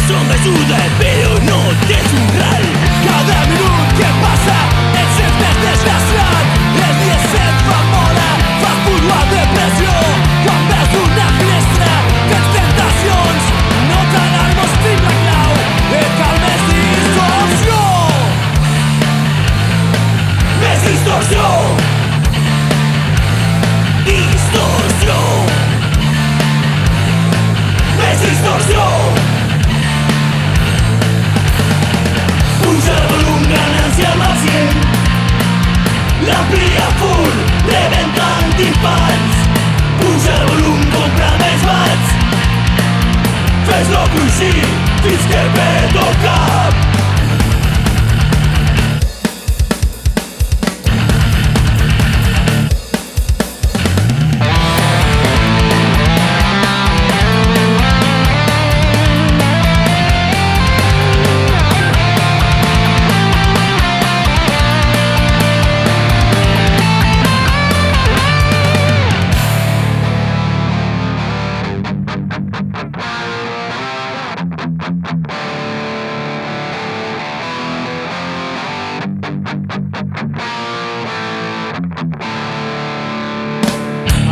som d'ajuda, però no tens un ral. Cada minut que passa et sents més desgraciat. El dia se't fa mola, fas pudor de depressió. Quan veus una finestra, tens tentacions. No t'alarmes, tinc la clau, et cal més distorsió. Més distorsió. Distorsió. Més distorsió. Puja el volum, ganancia al màxim. L'amplia full, rebentant timpans. Puja el volum, compra més bats. Fes-lo cruixir fins que peta el cap.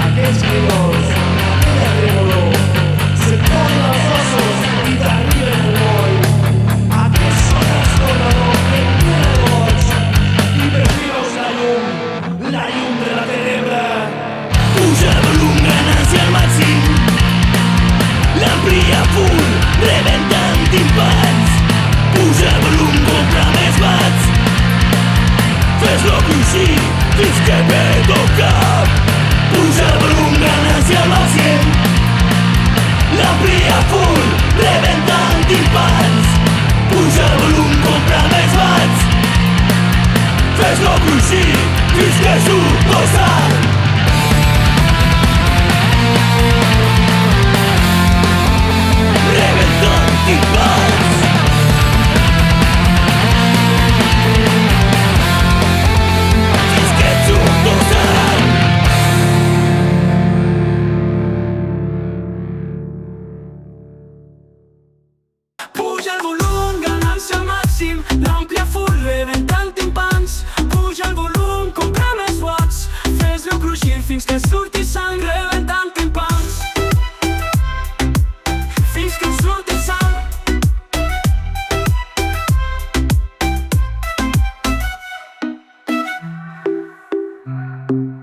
Aquells grilos, aquella tremolor, se ponen els ossos i t'arriba el moll. Aquest son estonador que et plena de boig i per fi veus la llum de la tenebra. Puja el volum, ganancia al màxim. L'amplia full, rebentant timpans. Puja el volum, compra més bats. Fes-lo cruixir fins que peta el cap. Puja el volum, ganancia al màxim. L'amplia full, rebentant timpans. Puja el volum, compra més bats. Fes-lo cruixir